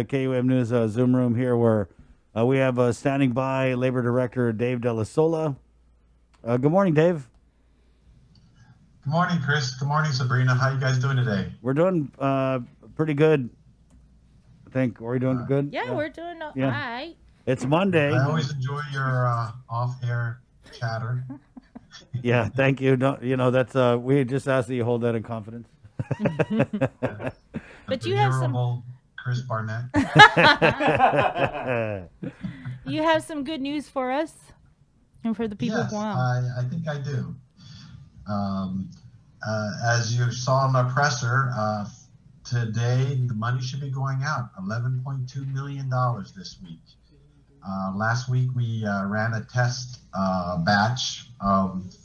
KUM News Zoom room here where we have standing by Labor Director Dave Dell'Isola. Good morning, Dave. Good morning, Chris. Good morning, Sabrina. How you guys doing today? We're doing pretty good, I think. Are we doing good? Yeah, we're doing all Yeah. right. It's Monday. I always enjoy your off-air chatter. Yeah, thank you. That's we just ask that you hold that in confidence. But you have Venerable Chris Barnett. You have some good news for us and for the people of Yes, Guam. I think I do. As you saw in the presser, today the money should be going out, $11.2 million this week. Last week we ran a test batch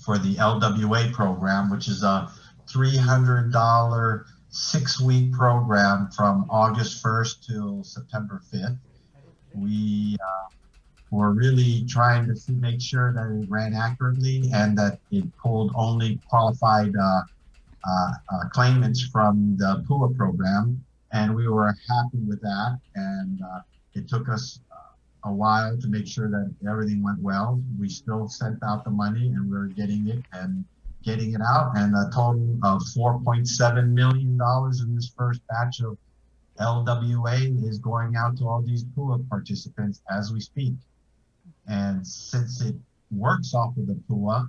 for the LWA program, which is a $300 6-week program from August 1st till September 5th. We were really trying to make sure that it ran accurately and that it pulled only qualified claimants from the PUA program, and we were happy with that. And it took us a while to make sure that everything went well. We still sent out the money, and we're getting it out, and a total of $4.7 million in this first batch of LWA is going out to all these PUA participants as we speak. And since it works off of the PUA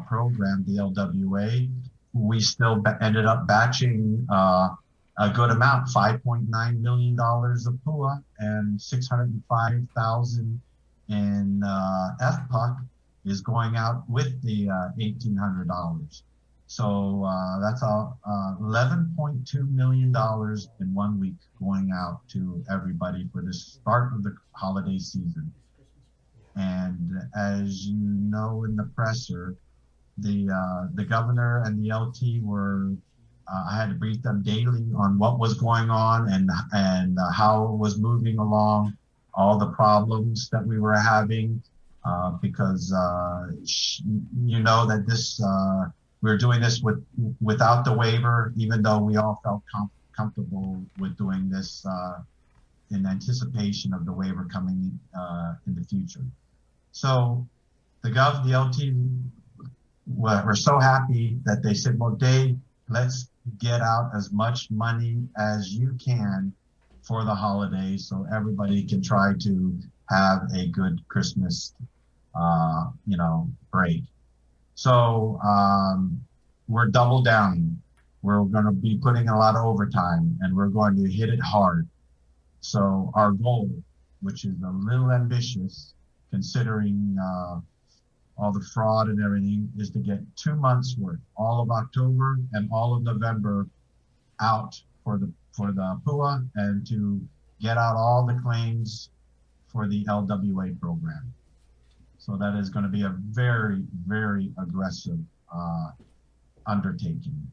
program, the LWA, we still ended up batching a good amount, $5.9 million of PUA and $605,000 in FPUC is going out with the $1,800. So that's $11.2 million in 1 week going out to everybody for the start of the holiday season. And as you know in the presser, the governor and the LT were, I had to brief them daily on what was going on and how it was moving along, all the problems that we were having, because you know that this we were doing this without the waiver, even though we all felt comfortable with doing this in anticipation of the waiver coming in the future. So the LT were so happy that they said, well, Dave, let's get out as much money as you can for the holidays so everybody can try to have a good Christmas, break. So we're double down. We're going to be putting a lot of overtime, and we're going to hit it hard. So our goal, which is a little ambitious, considering all the fraud and everything, is to get 2 months worth, all of October and all of November out for the PUA, and to get out all the claims for the LWA program. So that is going to be a very, very aggressive undertaking.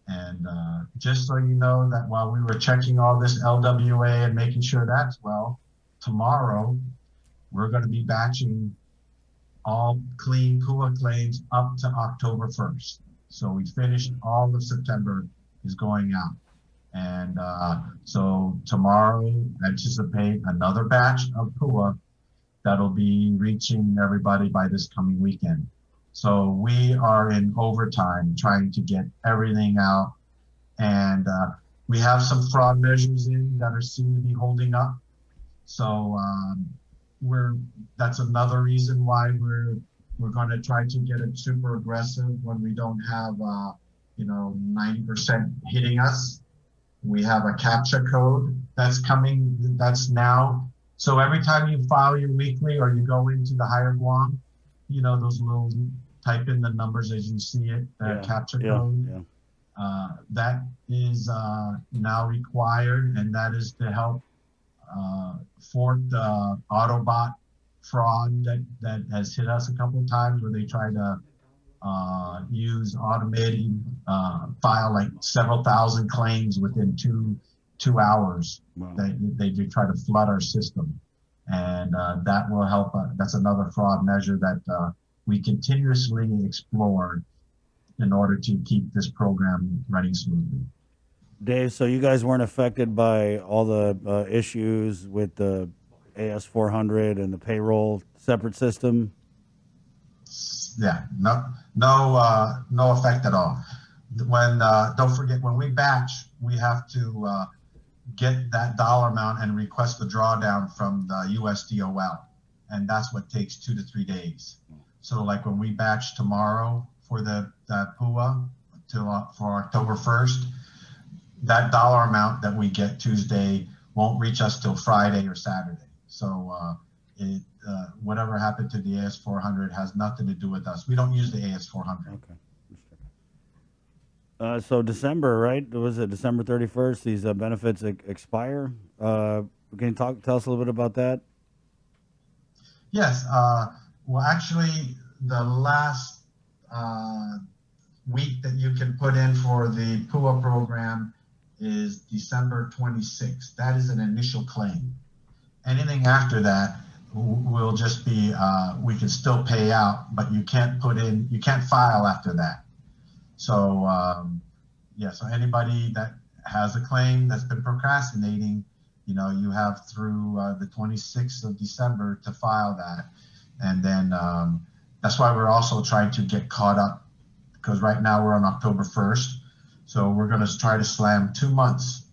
And just so you know, that while we were checking all this LWA and making sure that's well, tomorrow we're going to be batching all clean PUA claims up to October 1st. So we finished all of September is going out. And so tomorrow, anticipate another batch of PUA that'll be reaching everybody by this coming weekend. So we are in overtime trying to get everything out. And we have some fraud measures in that are seem to be holding up. So that's another reason why we're going to try to get it super aggressive when we don't have 90% hitting us. We have a CAPTCHA code that's coming. That's now. So every time you file your weekly or you go into the Higher Guam, those little type in the numbers as you see it, the CAPTCHA code. Yeah. That is now required, and that is to help thwart the Autobot fraud that has hit us a couple of times, where they try to use automated file like several thousand claims within two hours. Wow. They do try to flood our system, and that will help. That's another fraud measure that we continuously explore in order to keep this program running smoothly. Dave, so you guys weren't affected by all the issues with the AS400 and the payroll separate system? Yeah, no effect at all. When don't forget, when we batch, we have to get that dollar amount and request the drawdown from the USDOL, and that's what takes 2 to 3 days. So, like when we batch tomorrow for the PUA for October 1st, that dollar amount that we get Tuesday won't reach us till Friday or Saturday. So whatever happened to the AS400 has nothing to do with us. We don't use the AS400. Okay. So December, right? Was it December 31st? These benefits expire. Can you tell us a little bit about that? Yes. Well, actually, the last week that you can put in for the PUA program is December 26th. That is an initial claim. Anything after that will just be, we can still pay out, but you can't file after that. So, so anybody that has a claim that's been procrastinating, you have through the 26th of December to file that. And then that's why we're also trying to get caught up, because right now we're on October 1st. So we're going to try to slam 2 months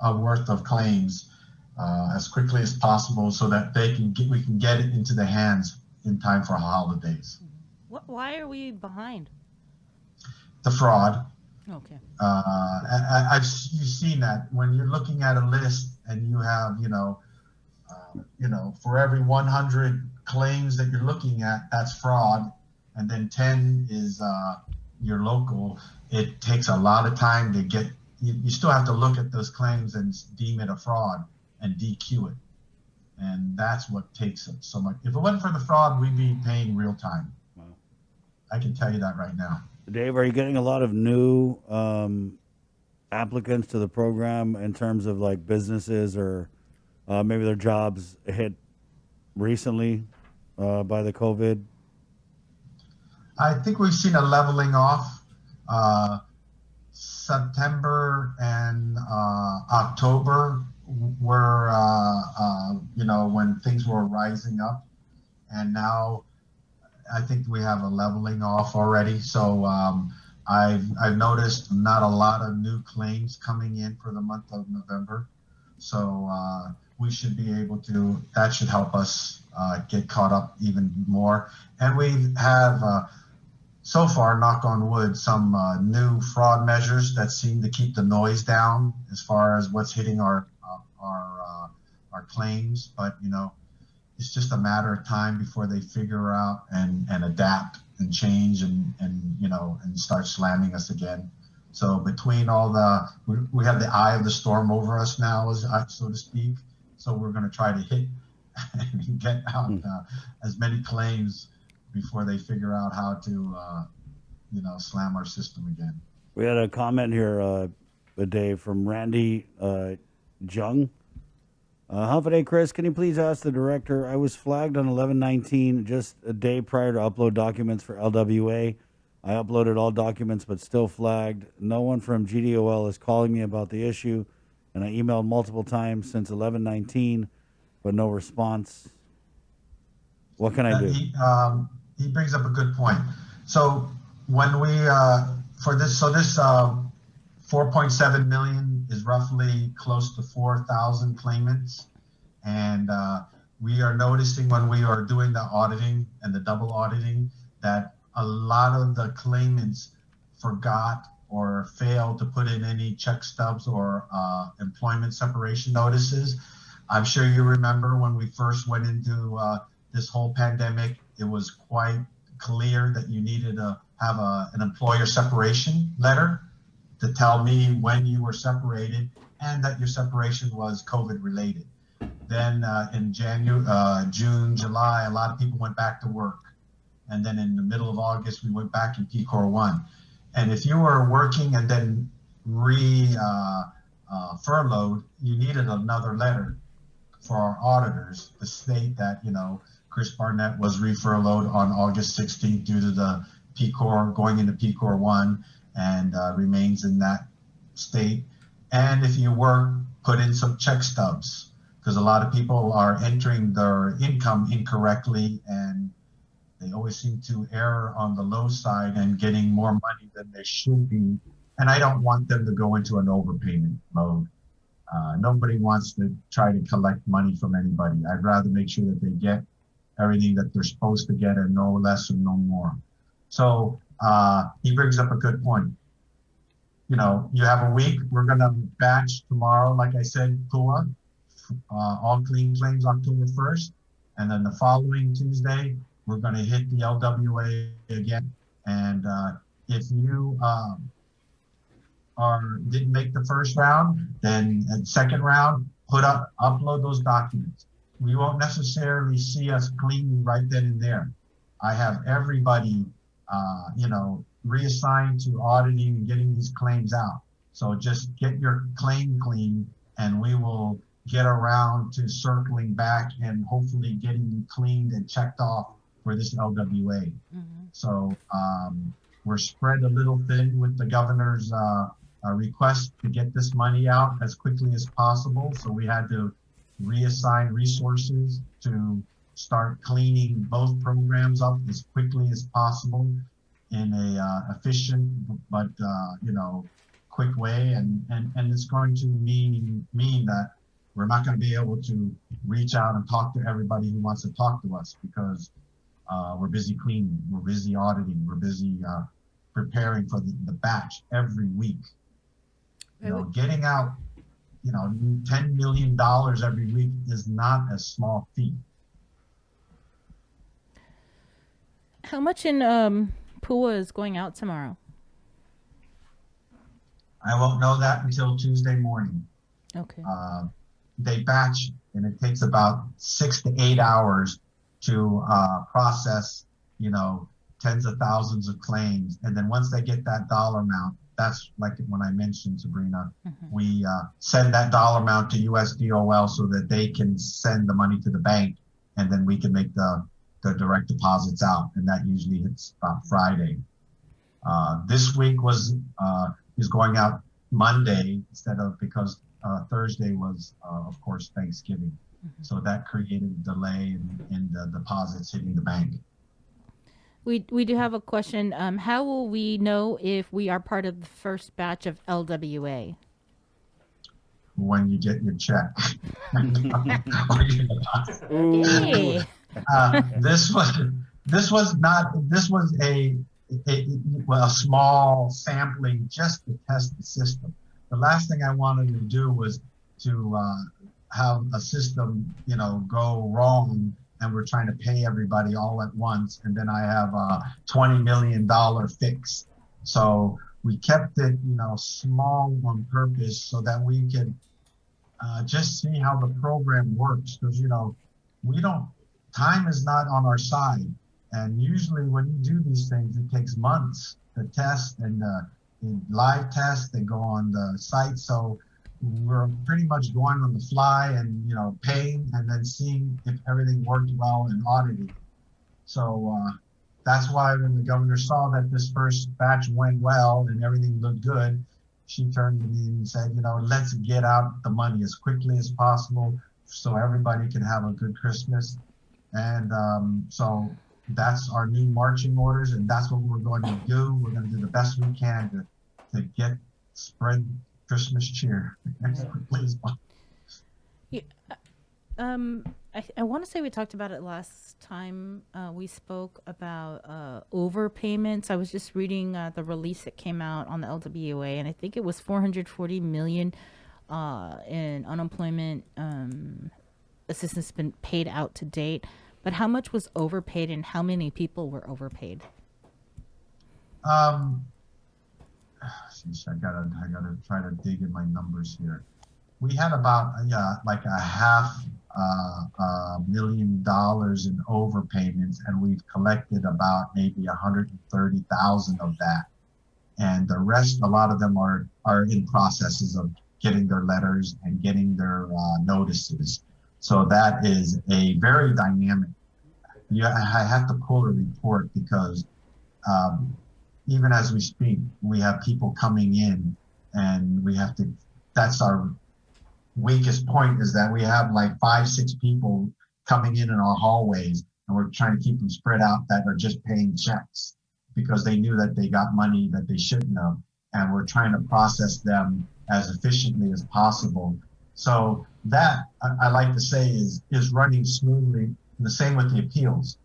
of worth of claims as quickly as possible, so that we can get it into the hands in time for holidays. Why are we behind? The fraud. Okay. You've seen that when you're looking at a list and you have, for every 100 claims that you're looking at, that's fraud, and then 10 is your local. It takes a lot of time to get. You still have to look at those claims and deem it a fraud and DQ it, and that's what takes it so much. If it wasn't for the fraud, we'd be paying real time. Wow. I can tell you that right now. Dave, are you getting a lot of new applicants to the program in terms of like businesses or maybe their jobs hit recently by the COVID? I think we've seen a leveling off. September and October were, when things were rising up, and now I think we have a leveling off already. So I've noticed not a lot of new claims coming in for the month of November. So we should be able to. That should help us get caught up even more. And we have. So far, knock on wood, some new fraud measures that seem to keep the noise down as far as what's hitting our claims. But it's just a matter of time before they figure out and adapt and change and start slamming us again. So between all we have the eye of the storm over us now, so to speak. So we're going to try to hit and get out as many claims before they figure out how to, slam our system again. We had a comment here, Dave, from Randy Jung. Day, Chris, can you please ask the director? I was flagged on 11/19, just a day prior to upload documents for LWA. I uploaded all documents, but still flagged. No one from GDOL is calling me about the issue, and I emailed multiple times since 11/19, but no response. What can I do? He brings up a good point. So when we this 4.7 million is roughly close to 4,000 claimants, and we are noticing when we are doing the auditing and the double auditing that a lot of the claimants forgot or failed to put in any check stubs or employment separation notices. I'm sure you remember when we first went into this whole pandemic, it was quite clear that you needed to have an employer separation letter to tell me when you were separated and that your separation was COVID related. Then in June, July, a lot of people went back to work. And then in the middle of August, we went back in PCOR 1. And if you were working and then furloughed, you needed another letter for our auditors to state that, Chris Barnett was re-furloughed on August 16th due to the PCOR going into PCOR 1 and remains in that state. And if you work, put in some check stubs, because a lot of people are entering their income incorrectly, and they always seem to err on the low side and getting more money than they should be. And I don't want them to go into an overpayment mode. Nobody wants to try to collect money from anybody. I'd rather make sure that they get everything that they're supposed to get and no less and no more. So he brings up a good point. You know, you have a week. We're going to batch tomorrow, like I said, PUA, all clean claims October 1st. And then the following Tuesday, we're going to hit the LWA again. And if you didn't make the first round, then at second round, upload those documents. We won't necessarily see us clean right then and there. I have everybody, reassigned to auditing and getting these claims out. So just get your claim clean, and we will get around to circling back and hopefully getting you cleaned and checked off for this LWA. Mm-hmm. So we're spread a little thin with the governor's request to get this money out as quickly as possible. So we had to reassign resources to start cleaning both programs up as quickly as possible in a efficient but quick way, and it's going to mean that we're not going to be able to reach out and talk to everybody who wants to talk to us, because we're busy cleaning, we're busy auditing, we're busy preparing for the batch every week. Getting out $10 million every week is not a small feat. How much in PUA is going out tomorrow? I won't know that until Tuesday morning. Okay. They batch, and it takes about 6 to 8 hours to process, tens of thousands of claims. And then once they get that dollar amount, that's like when I mentioned, Sabrina, we send that dollar amount to USDOL so that they can send the money to the bank, and then we can make the direct deposits out, and that usually hits about Friday. This week is going out Monday because Thursday was, of course, Thanksgiving. Mm-hmm. So that created a delay in the deposits hitting the bank. We do have a question. How will we know if we are part of the first batch of LWA? When you get your check. Hey. This was a small sampling just to test the system. The last thing I wanted to do was to have a system, go wrong, and we're trying to pay everybody all at once, and then I have a $20 million fix. So we kept it, small on purpose so that we could just see how the program works, because time is not on our side, and usually when you do these things, it takes months to test, and in live tests, they go on the site. So we're pretty much going on the fly and paying and then seeing if everything worked well and auditing. So that's why when the governor saw that this first batch went well and everything looked good, she turned to me and said, let's get out the money as quickly as possible so everybody can have a good Christmas. And so that's our new marching orders, and that's what we're going to do. We're going to do the best we can to spread Christmas cheer as quickly as possible. Yeah, I want to say we talked about it last time we spoke about overpayments. I was just reading the release that came out on the LWA, and I think it was $440 million in unemployment assistance been paid out to date. But how much was overpaid, and how many people were overpaid? I gotta try to dig in my numbers here. We had about like a $500,000 in overpayments, and we've collected about maybe 130,000 of that. And the rest, a lot of them are in processes of getting their letters and getting their notices. So that is a very dynamic. I have to pull a report because even as we speak, we have people coming in, and we have to that's our weakest point, is that we have like 5-6 people coming in our hallways, and we're trying to keep them spread out that are just paying checks because they knew that they got money that they shouldn't have, and we're trying to process them as efficiently as possible. So that, I like to say, is running smoothly. The same with the appeals.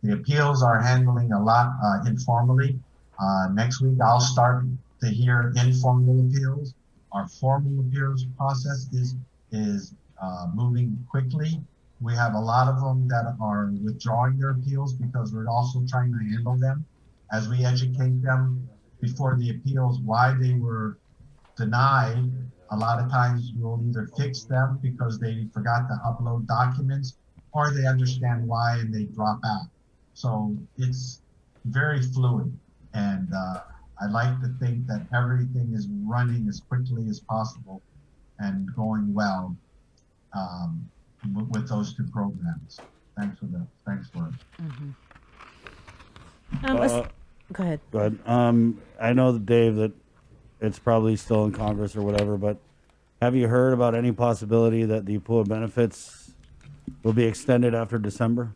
The appeals are handling a lot informally. Next week, I'll start to hear informal appeals. Our formal appeals process is moving quickly. We have a lot of them that are withdrawing their appeals because we're also trying to handle them as we educate them before the appeals why they were denied. A lot of times we'll either fix them because they forgot to upload documents, or they understand why and they drop out. So it's very fluid, and I like to think that everything is running as quickly as possible and going well with those two programs. Thanks for it. Go ahead. Go ahead. I know that, Dave, that it's probably still in Congress or whatever, but have you heard about any possibility that the pool of benefits will be extended after December?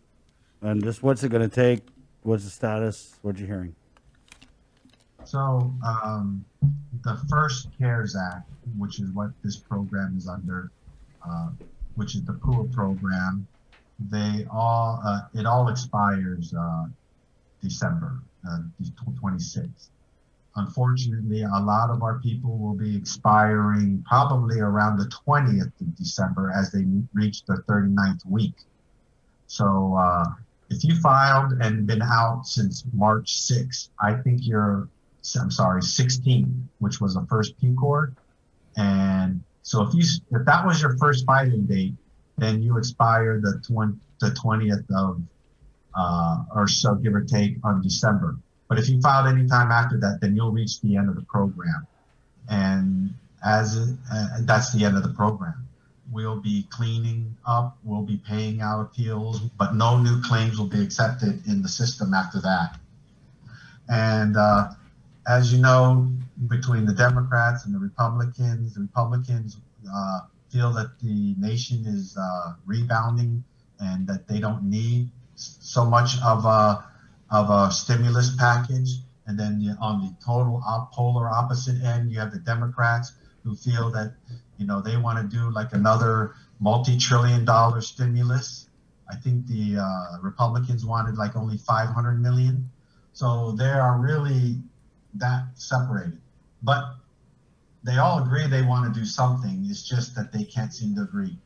And just what's it going to take? What's the status? What you hearing? So the first CARES Act, which is what this program is under, which is the pool program, it all expires December 26th. Unfortunately, a lot of our people will be expiring probably around the 20th of December as they reach their 39th week. So if you filed and been out since March 6th, I think 16, which was the first PCOR. And so if that was your first filing date, then you expire the 20th of or so, give or take, on December. But if you filed any time after that, then you'll reach the end of the program. And that's the end of the program. We'll be cleaning up, we'll be paying out appeals, but no new claims will be accepted in the system after that. And as you know, between the Democrats and the Republicans feel that the nation is rebounding and that they don't need so much of a stimulus package. And then on the total polar opposite end, you have the Democrats who feel that, they want to do like another multi-trillion-dollar stimulus. I think the Republicans wanted like only 500 million. So they are really that separated. But they all agree they want to do something. It's just that they can't seem to agree.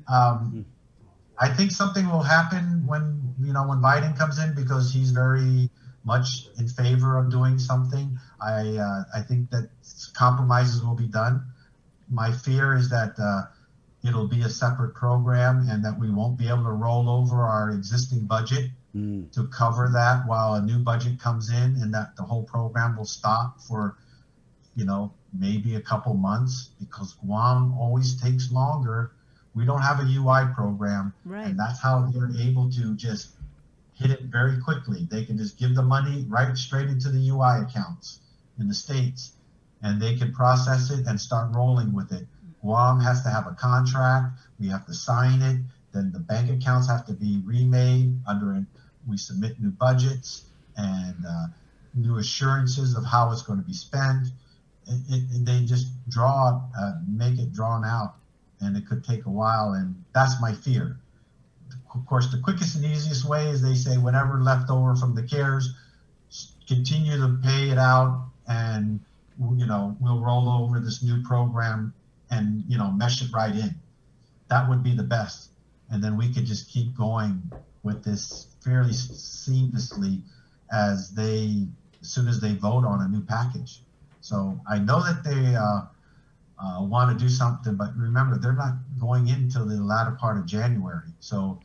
I think something will happen when Biden comes in, because he's very much in favor of doing something. I think that compromises will be done. My fear is that it'll be a separate program and that we won't be able to roll over our existing budget to cover that while a new budget comes in, and that the whole program will stop for, maybe a couple months, because Guam always takes longer. We don't have a UI program, right. And that's how they're able to just hit it very quickly. They can just give the money right straight into the UI accounts in the States, and they can process it and start rolling with it. Guam has to have a contract. We have to sign it. Then the bank accounts have to be remade we submit new budgets and new assurances of how it's going to be spent. They just make it drawn out, and it could take a while, and that's my fear. Of course, the quickest and easiest way is they say whatever left over from the CARES, continue to pay it out, and we'll roll over this new program and mesh it right in. That would be the best, and then we could just keep going with this fairly seamlessly as soon as they vote on a new package. So I know that they want to do something, but remember, they're not going in until the latter part of January. So,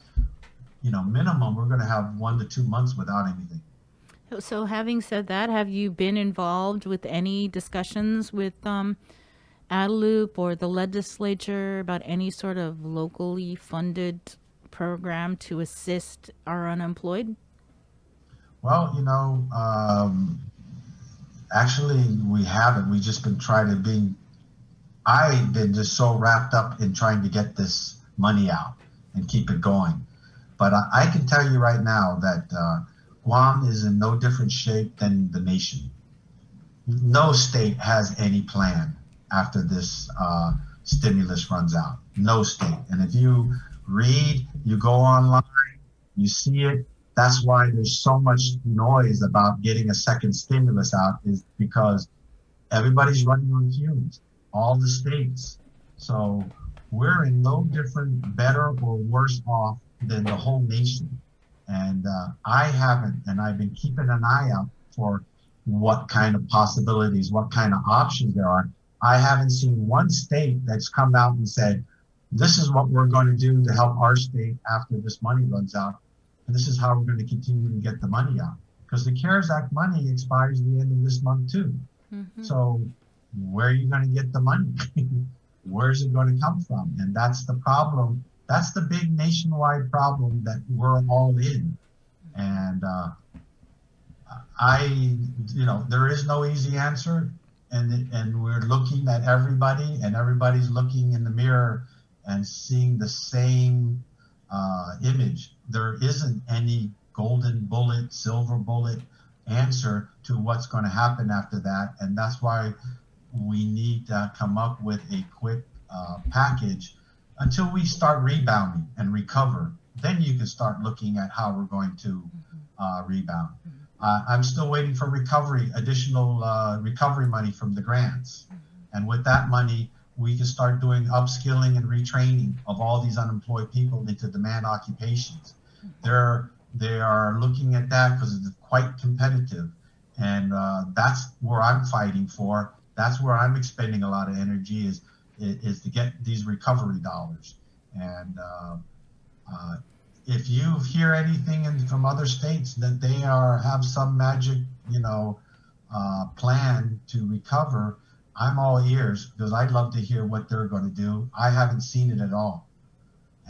minimum, we're going to have 1 to 2 months without anything. So having said that, have you been involved with any discussions with Adelup or the legislature about any sort of locally funded program to assist our unemployed? Well, actually we haven't. We just been trying to I've been just so wrapped up in trying to get this money out and keep it going. But I can tell you right now that Guam is in no different shape than the nation. No state has any plan after this stimulus runs out. No state. And if you read, you go online, you see it. That's why there's so much noise about getting a second stimulus out, is because everybody's running on fumes, all the states. So we're in no different, better or worse off than the whole nation. And I've been keeping an eye out for what kind of possibilities, what kind of options there are. I haven't seen one state that's come out and said, this is what we're going to do to help our state after this money runs out. And this is how we're going to continue to get the money out. Because the CARES Act money expires at the end of this month too. Mm-hmm. So where are you going to get the money? Where's it going to come from? And that's the problem. That's the big nationwide problem that we're all in. And there is no easy answer. And we're looking at everybody, and everybody's looking in the mirror and seeing the same image. There isn't any golden bullet, silver bullet answer to what's going to happen after that. And that's why we need to come up with a quick package until we start rebounding and recover. Then you can start looking at how we're going to rebound. I'm still waiting for additional recovery money from the grants. And with that money, we can start doing upskilling and retraining of all these unemployed people into demand occupations. They are looking at that because it's quite competitive. And that's where I'm fighting for. That's where I'm expending a lot of energy is to get these recovery dollars. And if you hear anything from other states that they have some magic, plan to recover, I'm all ears, because I'd love to hear what they're going to do. I haven't seen it at all.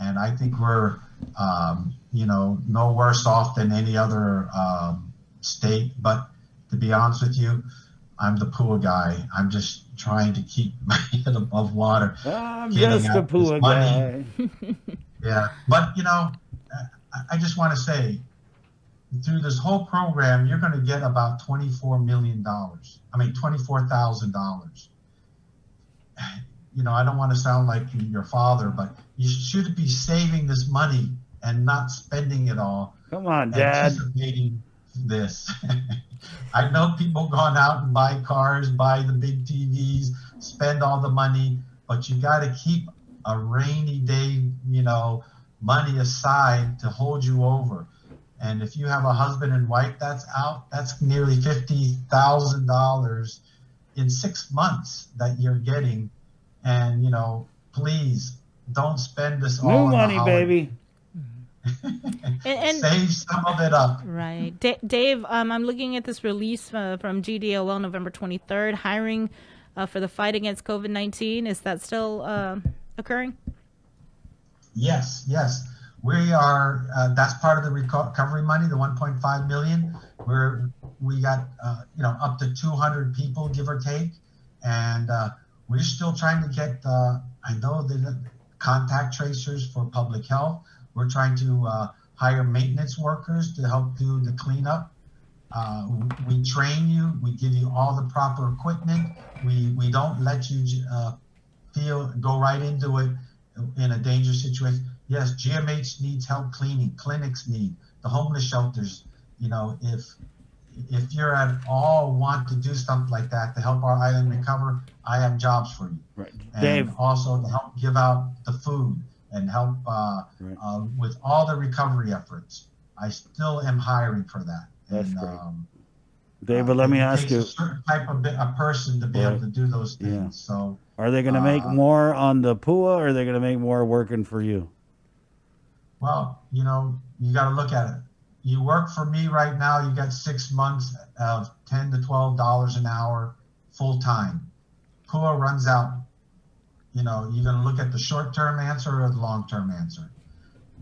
And I think we're, no worse off than any other state. But to be honest with you, I'm the PUA guy. I'm just trying to keep my head above water. I'm just a PUA guy. Yeah. But, I just want to say, through this whole program, you're going to get about $24 million. $24,000. I don't want to sound like your father, but you should be saving this money and not spending it all. Come on, Dad. Anticipating this. I know people gone out and buy cars, buy the big TVs, spend all the money, but you got to keep a rainy day, money aside to hold you over. And if you have a husband and wife that's out, that's nearly $50,000 in 6 months that you're getting. And, please don't spend this all on money, baby. and save some of it up. Right. Dave, I'm looking at this release from GDOL November 23rd, hiring for the fight against COVID-19. Is that still occurring? Yes. We are, that's part of the recovery money, the 1.5 million, where we got, up to 200 people, give or take. And we're still trying to get, I know the contact tracers for public health. We're trying to hire maintenance workers to help do the cleanup. We train you, we give you all the proper equipment. We don't let you go right into it in a dangerous situation. Yes, GMH needs help cleaning. Clinics need. The homeless shelters. If you're at all want to do something like that to help our island recover, I have jobs for you. Right, and Dave. Also to help give out the food and help with all the recovery efforts. I still am hiring for that. That's great. Dave, but let me ask you. A certain type of a person to be able to do those things. Yeah. So, are they going to make more on the PUA, or are they going to make more working for you? Well, you got to look at it. You work for me right now, you got 6 months of $10 to $12 an hour full time. PUA runs out. You're going to look at the short-term answer or the long-term answer.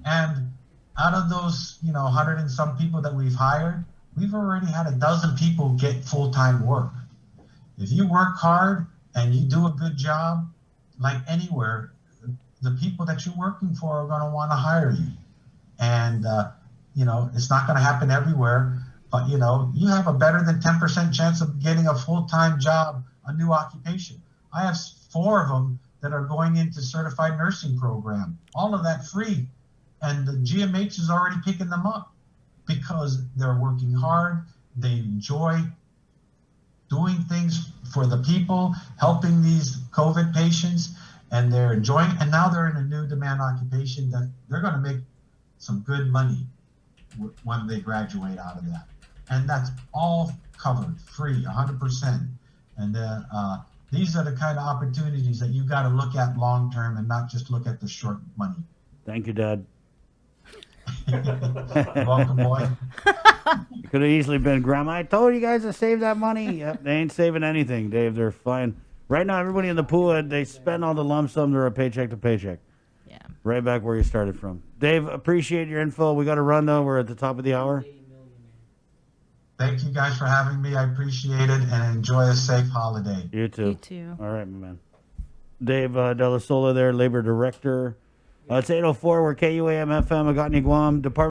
And out of those, 100 and some people that we've hired, we've already had a dozen people get full-time work. If you work hard and you do a good job, like anywhere, the people that you're working for are going to want to hire you. And, it's not going to happen everywhere, but, you have a better than 10% chance of getting a full-time job, a new occupation. I have 4 of them that are going into certified nursing program, all of that free. And the GMH is already picking them up because they're working hard. They enjoy doing things for the people, helping these COVID patients, and they're enjoying, and now they're in a new demand occupation that they're going to make some good money when they graduate out of that. And that's all covered, free, 100%. And these are the kind of opportunities that you've got to look at long term and not just look at the short money. Thank you, Dad. Welcome, boy. It could have easily been, Grandma, I told you guys to save that money. Yep, they ain't saving anything, Dave. They're flying. Right now, everybody in the pool, they spend all the lump sum. They're a paycheck to paycheck. Yeah. Right back where you started from. Dave, appreciate your info. We got to run, though. We're at the top of the hour. Thank you guys for having me. I appreciate it, and enjoy a safe holiday. You too. You too. All right, my man. Dave Dell'Isola there, Labor Director. It's 8:04. We're KUAM FM, Agotni, Guam. Department